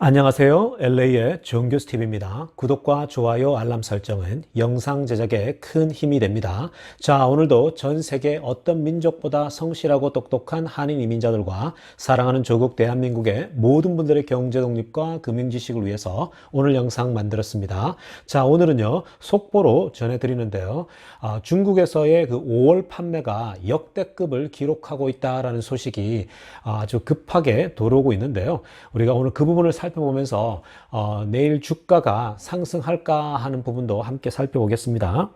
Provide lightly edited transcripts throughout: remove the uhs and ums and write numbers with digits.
안녕하세요. LA의 정교수TV입니다. 구독과 좋아요, 알람 설정은 영상 제작에 큰 힘이 됩니다. 자, 오늘도 전 세계 어떤 민족보다 성실하고 똑똑한 한인 이민자들과 사랑하는 조국 대한민국의 모든 분들의 경제 독립과 금융 지식을 위해서 오늘 영상 만들었습니다. 자, 오늘은요, 속보로 전해드리는데요. 중국에서의 그 5월 판매가 역대급을 기록하고 있다라는 소식이 아주 급하게 들어오고 있는데요. 우리가 오늘 그 부분을 살펴보면서 내일 주가가 상승할까 하는 부분도 함께 살펴보겠습니다.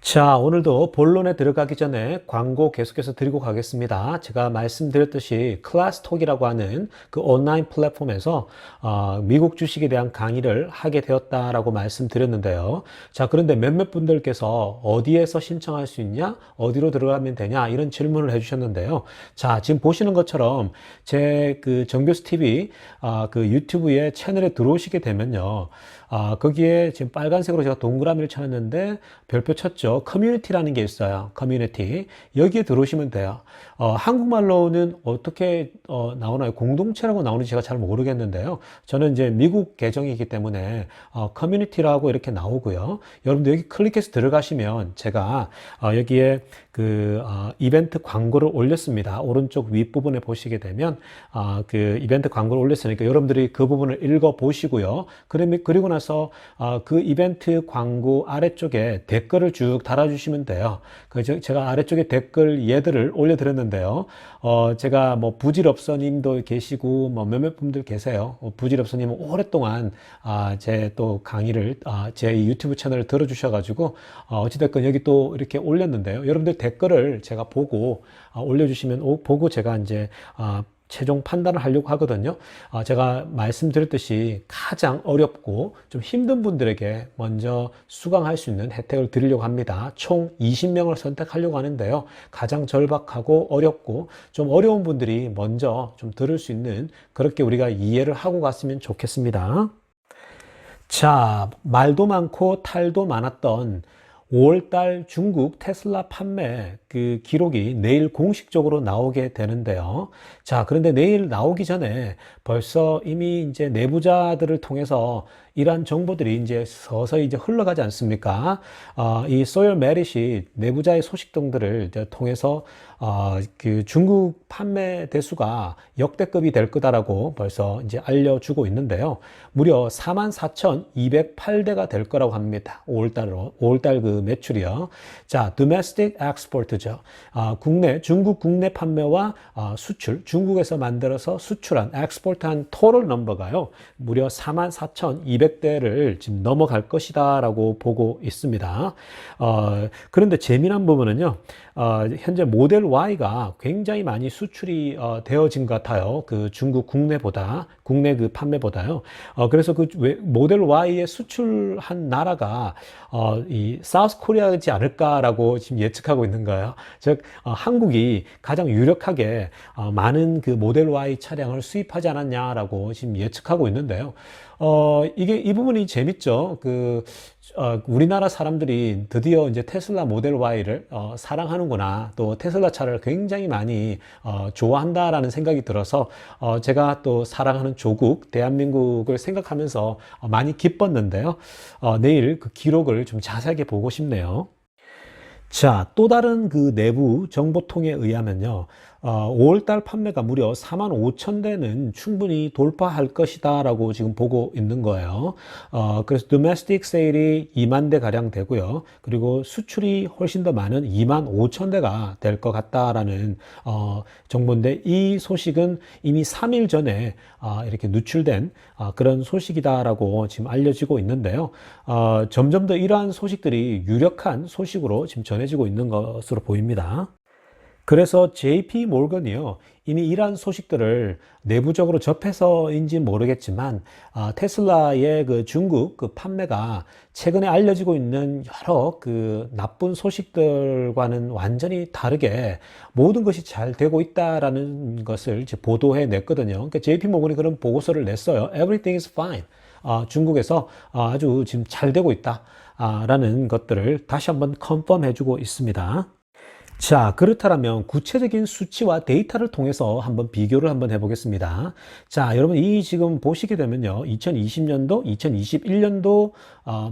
자, 오늘도 본론에 들어가기 전에 광고 계속해서 드리고 가겠습니다. 제가 말씀드렸듯이 클래스톡이라고 하는 그 온라인 플랫폼에서 미국 주식에 대한 강의를 하게 되었다라고 말씀드렸는데요. 자, 그런데 몇몇 분들께서 어디에서 신청할 수 있냐? 어디로 들어가면 되냐? 이런 질문을 해주셨는데요. 자, 지금 보시는 것처럼 제 그 정교수 TV 그 유튜브의 채널에 들어오시게 되면요. 거기에 지금 빨간색으로 제가 동그라미를 쳤는데 별표 쳤죠. 커뮤니티라는 게 있어요. 커뮤니티. 여기에 들어오시면 돼요. 한국말로는 어떻게 나오나요? 공동체라고 나오는지 제가 잘 모르겠는데요. 저는 이제 미국 계정이기 때문에 커뮤니티라고 이렇게 나오고요. 여러분들 여기 클릭해서 들어가시면 제가 여기에 그 이벤트 광고를 올렸습니다. 오른쪽 윗부분에 보시게 되면 그 이벤트 광고를 올렸으니까 여러분들이 그 부분을 읽어 보시고요. 그리고 나서 그 이벤트 광고 아래쪽에 댓글을 쭉 달아주시면 돼요. 제가 아래쪽에 댓글 얘들을 올려드렸는데요. 제가 뭐 부질없어님도 계시고 뭐 몇몇 분들 계세요. 부질없어님은 오랫동안 제 또 강의를 제 유튜브 채널을 들어주셔가지고 어찌됐건 여기 또 이렇게 올렸는데요. 여러분들 댓글을 제가 보고 올려주시면 보고 제가 이제 최종 판단을 하려고 하거든요. 제가 말씀드렸듯이 가장 어렵고 좀 힘든 분들에게 먼저 수강할 수 있는 혜택을 드리려고 합니다. 총 20명을 선택하려고 하는데요. 가장 절박하고 어렵고 좀 어려운 분들이 먼저 좀 들을 수 있는 그렇게 우리가 이해를 하고 갔으면 좋겠습니다. 자, 말도 많고 탈도 많았던 5월달 중국 테슬라 판매 그 기록이 내일 공식적으로 나오게 되는데요. 자, 그런데 내일 나오기 전에 벌써 이미 이제 내부자들을 통해서 이러한 정보들이 이제 서서히 이제 흘러가지 않습니까? 이 소열 메릿이 내부자의 소식들을 통해서 그 중국 판매 대수가 역대급이 될 거다라고 벌써 이제 알려주고 있는데요. 무려 44,208대가 될 거라고 합니다. 5월달 그 매출이요. 자, domestic export죠. 중국 국내 판매와 수출, 중국에서 만들어서 수출한, export한 total number가요. 무려 44,200대를 지금 넘어갈 것이다 라고 보고 있습니다. 그런데 재미난 부분은요. 현재 모델 Y가 굉장히 많이 수출이 되어진 것 같아요. 그 중국 국내 그 판매보다요. 그래서 그 모델 Y에 수출한 나라가 이 사우스 코리아이지 않을까라고 지금 예측하고 있는 거예요. 즉 한국이 가장 유력하게 많은 그 모델 Y 차량을 수입하지 않았냐라고 지금 예측하고 있는데요. 이 부분이 재밌죠. 우리나라 사람들이 드디어 이제 테슬라 모델 Y를 사랑하는구나. 또 테슬라 차를 굉장히 많이 좋아한다라는 생각이 들어서 제가 또 사랑하는 조국, 대한민국을 생각하면서 많이 기뻤는데요. 내일 그 기록을 좀 자세하게 보고 싶네요. 자, 또 다른 그 내부 정보통에 의하면요. 5월달 판매가 무려 45,000대는 충분히 돌파할 것이다 라고 지금 보고 있는 거예요. 그래서 domestic sale이 2만 대 가량 되고요. 그리고 수출이 훨씬 더 많은 25,000대가 될 것 같다라는 정보인데 이 소식은 이미 3일 전에 이렇게 누출된 그런 소식이다라고 지금 알려지고 있는데요. 점점 더 이러한 소식들이 유력한 소식으로 지금 전해지고 있는 것으로 보입니다. 그래서 JP 모건이요. 이미 이러한 소식들을 내부적으로 접해서인지 모르겠지만 테슬라의 그 중국 그 판매가 최근에 알려지고 있는 여러 그 나쁜 소식들과는 완전히 다르게 모든 것이 잘 되고 있다라는 것을 이제 보도해 냈거든요. 그러니까 JP 모건이 그런 보고서를 냈어요. Everything is fine. 중국에서 아주 지금 잘 되고 있다. 라는 것들을 다시 한번 컨펌 해주고 있습니다. 자, 그렇다면 구체적인 수치와 데이터를 통해서 한번 비교를 한번 해보겠습니다. 자, 여러분 이 지금 보시게 되면요. 2020년도, 2021년도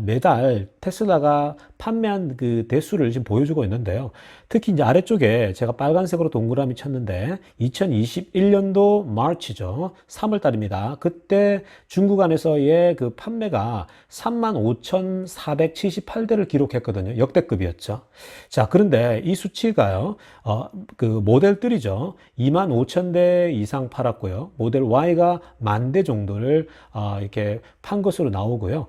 매달 테슬라가 판매한 그 대수를 지금 보여주고 있는데요. 특히 이제 아래쪽에 제가 빨간색으로 동그라미 쳤는데 2021년도 마치죠. 3월 달입니다. 그때 중국 안에서의 그 판매가 35,478대를 기록했거든요. 역대급이었죠. 자, 그런데 이 수치가요, 그 모델 3죠. 25,000대 이상 팔았고요. 모델 Y가 10,000대 정도를 이렇게 판 것으로 나오고요.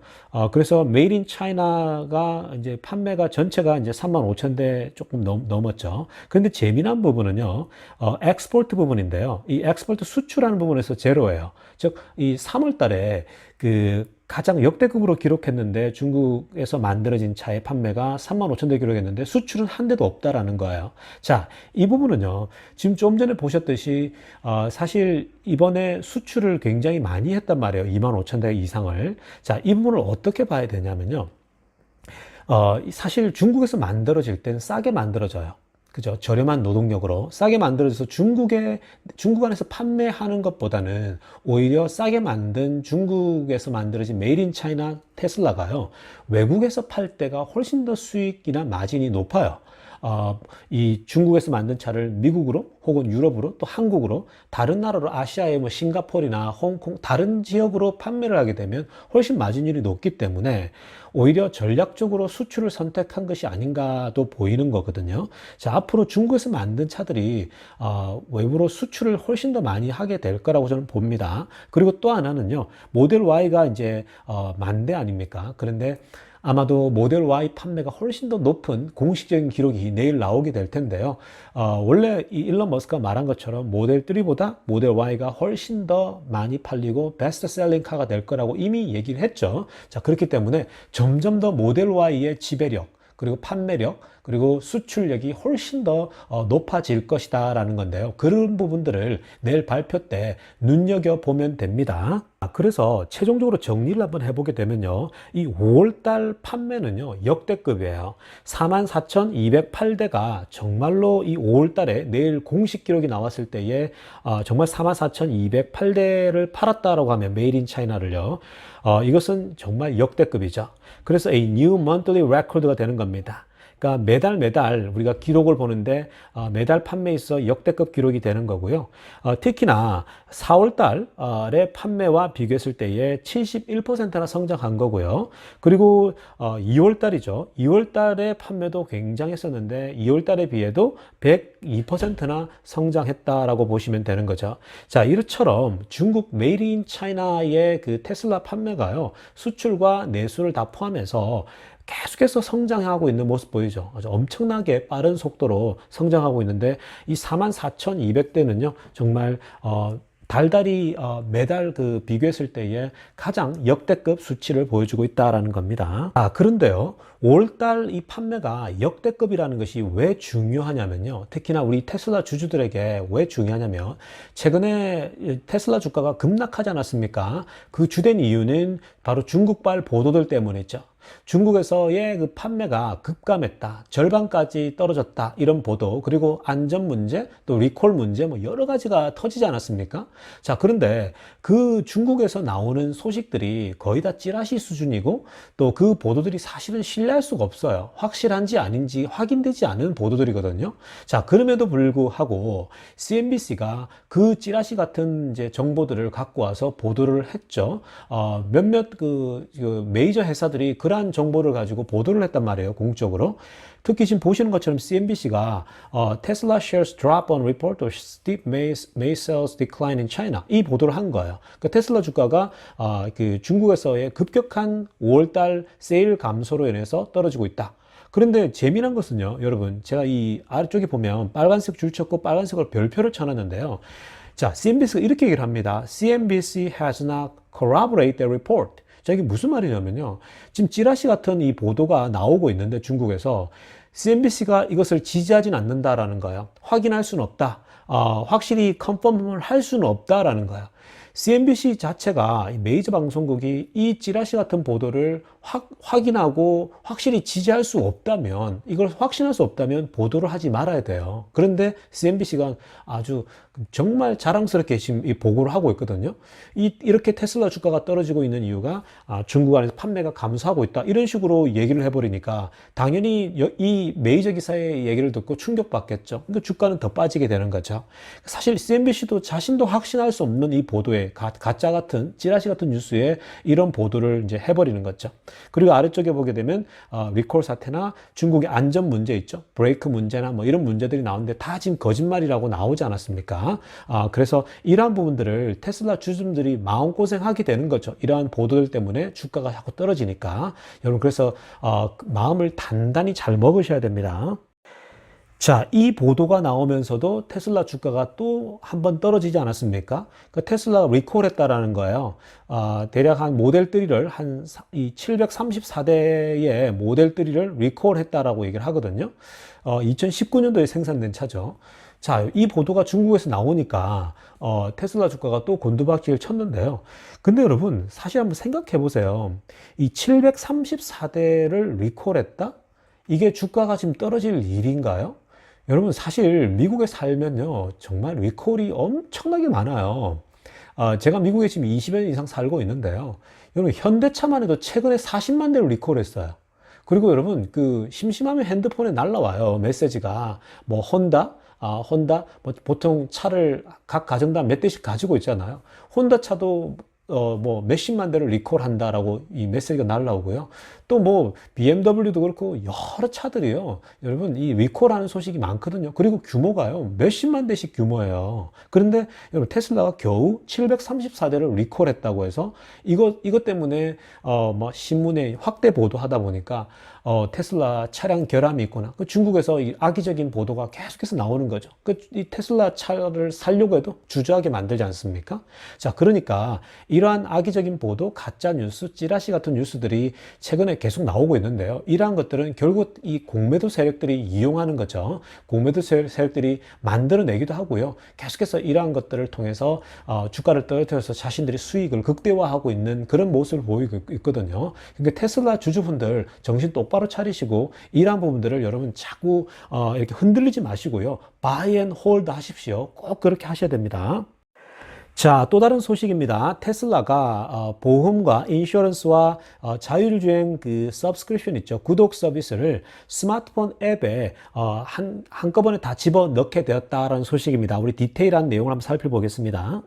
그래서 메이드 인 차이나가 이제 판매가 전체가 이제 35,000대 조금 넘었죠. 그런데 재미난 부분은요, 엑스포트 부분인데요. 이 엑스포트 수출하는 부분에서 제로예요. 즉, 이 3월 달에 그 가장 역대급으로 기록했는데 중국에서 만들어진 차의 판매가 35,000대 기록했는데 수출은 한 대도 없다라는 거예요. 자, 이 부분은요. 지금 좀 전에 보셨듯이 사실 이번에 수출을 굉장히 많이 했단 말이에요. 25,000대 이상을. 자, 이 부분을 어떻게 봐야 되냐면요. 사실 중국에서 만들어질 때는 싸게 만들어져요. 그죠? 저렴한 노동력으로 싸게 만들어져서 중국 안에서 판매하는 것보다는 오히려 싸게 만든 중국에서 만들어진 메이드 인 차이나 테슬라가요, 외국에서 팔 때가 훨씬 더 수익이나 마진이 높아요. 이 중국에서 만든 차를 미국으로 혹은 유럽으로 또 한국으로 다른 나라로 아시아의 뭐 싱가포르나 홍콩 다른 지역으로 판매를 하게 되면 훨씬 마진율이 높기 때문에 오히려 전략적으로 수출을 선택한 것이 아닌가도 보이는 거거든요. 자, 앞으로 중국에서 만든 차들이 외부로 수출을 훨씬 더 많이 하게 될 거라고 저는 봅니다. 그리고 또 하나는요, 모델 Y가 이제 10,000대 아닙니까? 그런데 아마도 모델 Y 판매가 훨씬 더 높은 공식적인 기록이 내일 나오게 될 텐데요. 원래 이 일론 머스크가 말한 것처럼 모델 3보다 모델 Y가 훨씬 더 많이 팔리고 베스트 셀링 카가 될 거라고 이미 얘기를 했죠. 자, 그렇기 때문에 점점 더 모델 Y의 지배력, 그리고 판매력, 그리고 수출력이 훨씬 더 높아질 것이다 라는 건데요. 그런 부분들을 내일 발표 때 눈여겨보면 됩니다. 그래서 최종적으로 정리를 한번 해보게 되면요, 이 5월달 판매는요 역대급이에요. 44,208대가 정말로 이 5월달에 내일 공식 기록이 나왔을 때에 정말 44,208대를 팔았다라고 하면 메이드 인 차이나를요, 이것은 정말 역대급이죠. 그래서 a new monthly record가 되는 겁니다. 그러니까 매달 우리가 기록을 보는데 매달 판매에 있어 역대급 기록이 되는 거고요. 특히나 4월 달의 판매와 비교했을 때에 71%나 성장한 거고요. 그리고 2월 달이죠. 2월 달의 판매도 굉장했었는데 2월 달에 비해도 102%나 성장했다라고 보시면 되는 거죠. 자, 이처럼 중국 메이드 인 차이나의 그 테슬라 판매가요, 수출과 내수를 다 포함해서 계속해서 성장하고 있는 모습 보이죠. 아주 엄청나게 빠른 속도로 성장하고 있는데 이 44,200대는요 정말 달달이 매달 그 비교했을 때에 가장 역대급 수치를 보여주고 있다라는 겁니다. 그런데요, 5월달 이 판매가 역대급이라는 것이 왜 중요하냐면요, 특히나 우리 테슬라 주주들에게 왜 중요하냐면, 최근에 테슬라 주가가 급락하지 않았습니까? 그 주된 이유는 바로 중국발 보도들 때문이죠. 중국에서의 그 판매가 급감했다, 절반까지 떨어졌다, 이런 보도, 그리고 안전 문제, 또 리콜 문제, 뭐 여러 가지가 터지지 않았습니까? 자, 그런데 그 중국에서 나오는 소식들이 거의 다 찌라시 수준이고, 또 그 보도들이 사실은 신뢰할 수가 없어요. 확실한지 아닌지 확인되지 않은 보도들이거든요. 자, 그럼에도 불구하고 CNBC가 그 찌라시 같은 이제 정보들을 갖고 와서 보도를 했죠. 몇몇 그 메이저 회사들이 그러한 정보를 가지고 보도를 했단 말이에요, 공적으로. 특히 지금 보시는 것처럼 CNBC가 Tesla shares drop on report of steep May sales decline in China, 이 보도를 한 거예요. 그 테슬라 주가가 그 중국에서의 급격한 5월달 세일 감소로 인해서 떨어지고 있다. 그런데 재미난 것은요, 여러분, 제가 이 아래쪽에 보면 빨간색 줄 쳤고 빨간색으로 별표를 쳐놨는데요. 자, CNBC가 이렇게 얘기를 합니다. CNBC has not corroborated the report. 자, 이게 무슨 말이냐면요, 지금 찌라시 같은 이 보도가 나오고 있는데 중국에서 CNBC가 이것을 지지하진 않는다라는 거예요. 확인할 수는 없다. 확실히 컨펌을 할 수는 없다라는 거예요. CNBC 자체가 메이저 방송국이 이 찌라시 같은 보도를 확인하고 확실히 지지할 수 없다면, 이걸 확신할 수 없다면 보도를 하지 말아야 돼요. 그런데 CNBC가 아주 정말 자랑스럽게 지금 이 보고를 하고 있거든요. 이렇게 테슬라 주가가 떨어지고 있는 이유가 중국 안에서 판매가 감소하고 있다, 이런 식으로 얘기를 해버리니까 당연히 이 메이저 기사의 얘기를 듣고 충격받겠죠. 그러니까 주가는 더 빠지게 되는 거죠. 사실 CNBC도 자신도 확신할 수 없는 이 보도에, 가짜 같은 찌라시 같은 뉴스에 이런 보도를 이제 해버리는 거죠. 그리고 아래쪽에 보게 되면 리콜 사태나 중국의 안전 문제 있죠. 브레이크 문제나 뭐 이런 문제들이 나오는데 다 지금 거짓말이라고 나오지 않았습니까? 그래서 이러한 부분들을 테슬라 주주들이 마음고생하게 되는 거죠. 이러한 보도들 때문에 주가가 자꾸 떨어지니까. 여러분, 그래서 마음을 단단히 잘 먹으셔야 됩니다. 자, 이 보도가 나오면서도 테슬라 주가가 또 한 번 떨어지지 않았습니까? 그 테슬라가 리콜했다라는 거예요. 대략 한 모델 3를 이 734대의 모델 3를 리콜했다라고 얘기를 하거든요. 2019년도에 생산된 차죠. 자, 이 보도가 중국에서 나오니까 테슬라 주가가 또 곤두박질을 쳤는데요. 근데 여러분, 사실 한번 생각해 보세요. 이 734대를 리콜했다? 이게 주가가 지금 떨어질 일인가요? 여러분, 사실 미국에 살면요, 정말 리콜이 엄청나게 많아요. 제가 미국에 지금 20년 이상 살고 있는데요. 여러분, 현대차만 해도 최근에 40만 대를 리콜했어요. 그리고 여러분, 심심하면 핸드폰에 날라와요, 메시지가. 뭐 혼다, 뭐 보통 차를 각 가정당 몇 대씩 가지고 있잖아요. 혼다 차도 뭐 몇십만 대를 리콜한다라고 이 메시지가 날라오고요. 또 뭐 BMW도 그렇고 여러 차들이요. 여러분, 이 리콜하는 소식이 많거든요. 그리고 규모가요, 몇십만 대씩 규모예요. 그런데 여러분, 테슬라가 겨우 734대를 리콜했다고 해서 이것 때문에 뭐 신문에 확대 보도하다 보니까 테슬라 차량 결함이 있거나 중국에서 이 악의적인 보도가 계속해서 나오는 거죠. 이 테슬라 차를 살려고 해도 주저하게 만들지 않습니까? 자, 그러니까 이러한 악의적인 보도, 가짜 뉴스, 찌라시 같은 뉴스들이 최근에 계속 나오고 있는데요. 이러한 것들은 결국 이 공매도 세력들이 이용하는 거죠. 공매도 세력들이 만들어내기도 하고요. 계속해서 이러한 것들을 통해서 주가를 떨어뜨려서 자신들이 수익을 극대화하고 있는 그런 모습을 보이고 있거든요. 그러니까 테슬라 주주분들 정신 똑바로 차리시고 이러한 부분들을 여러분 자꾸 이렇게 흔들리지 마시고요. buy and hold 하십시오. 꼭 그렇게 하셔야 됩니다. 자, 또 다른 소식입니다. 테슬라가 보험과 인슈런스와 자율주행 서브스크립션 있죠. 구독 서비스를 스마트폰 앱에 한꺼번에 다 집어넣게 되었다라는 소식입니다. 우리 디테일한 내용을 한번 살펴보겠습니다.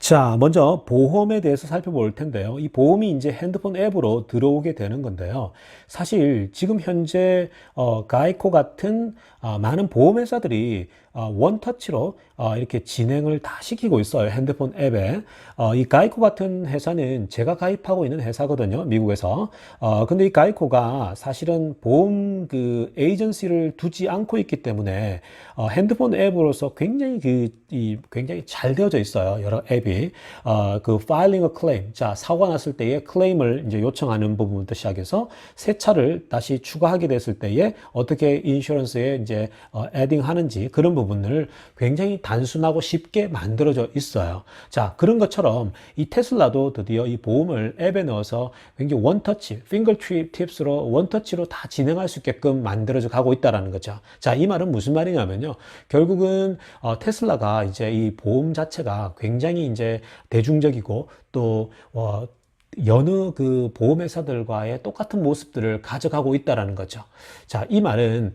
자, 먼저 보험에 대해서 살펴볼 텐데요. 이 보험이 이제 핸드폰 앱으로 들어오게 되는 건데요. 사실 지금 현재 가이코 같은 많은 보험회사들이 원터치로 이렇게 진행을 다 시키고 있어요. 핸드폰 앱에. 이 가이코 같은 회사는 제가 가입하고 있는 회사거든요. 미국에서. 근데 이 가이코가 사실은 보험 에이전시를 두지 않고 있기 때문에 핸드폰 앱으로서 굉장히 굉장히 잘 되어져 있어요. 여러 앱이. filing a claim. 자, 사고가 났을 때에 클레임을 이제 요청하는 부분부터 시작해서 새 차를 다시 추가하게 됐을 때에 어떻게 인슈런스에 이제 애딩 하는지 그런 부분을 굉장히 단순하고 쉽게 만들어져 있어요. 자, 그런 것처럼 이 테슬라도 드디어 이 보험을 앱에 넣어서 굉장히 원터치, 핑거팁스로 원터치로 다 진행할 수 있게끔 만들어져 가고 있다라는 거죠. 자, 이 말은 무슨 말이냐면요. 결국은 테슬라가 이제 이 보험 자체가 굉장히 이제 대중적이고 또 여느 보험회사들과의 똑같은 모습들을 가져가고 있다라는 거죠. 자, 이 말은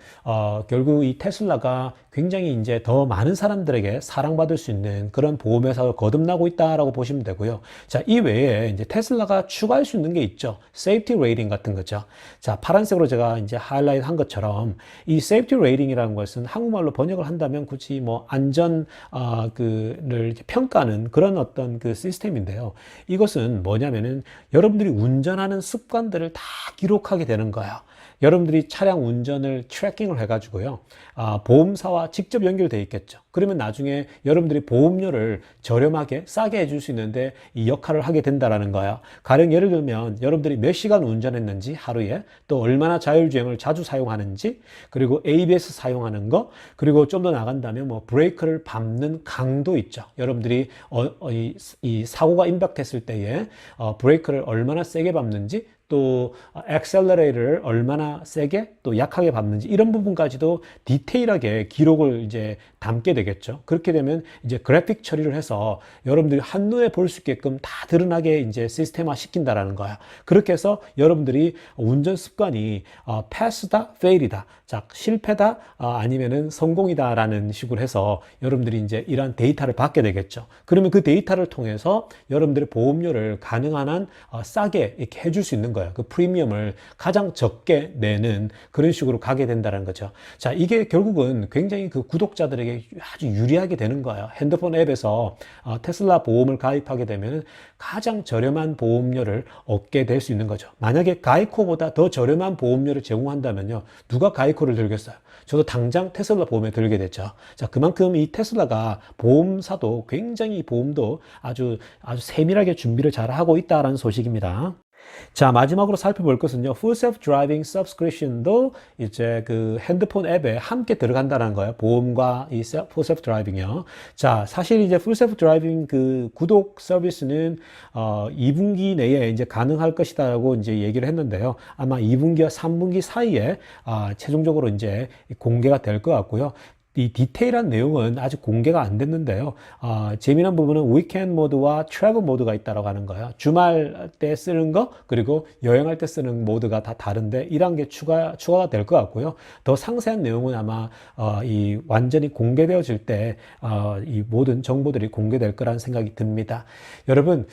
결국 이 테슬라가 굉장히 이제 더 많은 사람들에게 사랑받을 수 있는 그런 보험회사가 거듭나고 있다라고 보시면 되고요. 자, 이 외에 이제 테슬라가 추가할 수 있는 게 있죠. 세이프티 레이팅 같은 거죠. 자, 파란색으로 제가 이제 하이라이트 한 것처럼 이 세이프티 레이팅이라는 것은 한국말로 번역을 한다면 굳이 뭐 안전 를 평가하는 그런 어떤 시스템인데요. 이것은 뭐냐면은 여러분들이 운전하는 습관들을 다 기록하게 되는 거예요. 여러분들이 차량 운전을 트래킹을 해가지고요. 보험사와 직접 연결되어 있겠죠. 그러면 나중에 여러분들이 보험료를 저렴하게 싸게 해줄 수 있는데 이 역할을 하게 된다라는 거예요. 가령 예를 들면 여러분들이 몇 시간 운전했는지 하루에, 또 얼마나 자율주행을 자주 사용하는지, 그리고 ABS 사용하는 거, 그리고 좀 더 나간다면 뭐 브레이크를 밟는 강도 있죠. 여러분들이 이 사고가 임박했을 때에 브레이크를 얼마나 세게 밟는지, 또 액셀러레이터를 얼마나 세게 또 약하게 밟는지 이런 부분까지도 디테일하게 기록을 이제 담게 되겠죠. 그렇게 되면 이제 그래픽 처리를 해서 여러분들이 한눈에 볼 수 있게끔 다 드러나게 이제 시스템화 시킨다라는 거야. 그렇게 해서 여러분들이 운전 습관이 패스다, 페일이다, 자 실패다, 아니면은 성공이다라는 식으로 해서 여러분들이 이제 이러한 데이터를 받게 되겠죠. 그러면 그 데이터를 통해서 여러분들의 보험료를 가능한 한 싸게 이렇게 해줄 수 있는 거예요. 그 프리미엄을 가장 적게 내는 그런 식으로 가게 된다는 거죠. 자, 이게 결국은 굉장히 그 구독자들에게 아주 유리하게 되는 거예요. 핸드폰 앱에서 테슬라 보험을 가입하게 되면 가장 저렴한 보험료를 얻게 될 수 있는 거죠. 만약에 가이코보다 더 저렴한 보험료를 제공한다면요, 누가 가이코를 들겠어요? 저도 당장 테슬라 보험에 들게 됐죠. 자, 그만큼 이 테슬라가 보험사도 굉장히 보험도 아주 세밀하게 준비를 잘 하고 있다라는 소식입니다. 자, 마지막으로 살펴볼 것은요, Full Self Driving Subscription도 이제 그 핸드폰 앱에 함께 들어간다는 거예요. 보험과 이 Full Self Driving이요. 자, 사실 이제 Full Self Driving 그 구독 서비스는 2분기 내에 이제 가능할 것이다라고 이제 얘기를 했는데요. 아마 2분기와 3분기 사이에 최종적으로 이제 공개가 될 것 같고요. 이 디테일한 내용은 아직 공개가 안 됐는데요. 재미난 부분은 위켄드 모드와 트래블 모드가 있다고 하는 거예요. 주말 때 쓰는 거, 그리고 여행할 때 쓰는 모드가 다 다른데, 이런 게 추가가 될 것 같고요. 더 상세한 내용은 아마, 이 완전히 공개되어질 때, 이 모든 정보들이 공개될 거라는 생각이 듭니다. 여러분,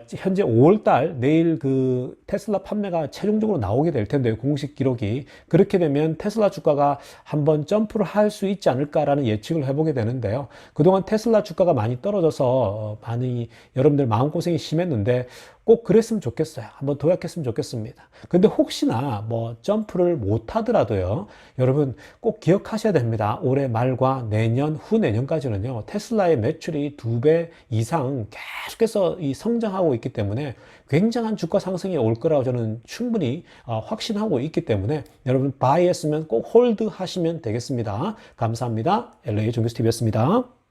현재 5월달, 내일 그 테슬라 판매가 최종적으로 나오게 될 텐데요. 공식 기록이. 그렇게 되면 테슬라 주가가 한번 점프를 할 수 있지 않을까라는 예측을 해보게 되는데요. 그동안 테슬라 주가가 많이 떨어져서 많이 여러분들 마음고생이 심했는데 꼭 그랬으면 좋겠어요. 한번 도약했으면 좋겠습니다. 근데 혹시나 뭐 점프를 못 하더라도요, 여러분 꼭 기억하셔야 됩니다. 올해 말과 내년, 후내년까지는요, 테슬라의 매출이 2배 이상 계속해서 성장하고 있기 때문에 굉장한 주가 상승이 올 거라고 저는 충분히 확신하고 있기 때문에 여러분 바이 했으면 꼭 홀드 하시면 되겠습니다. 감사합니다. LA 종교스TV였습니다.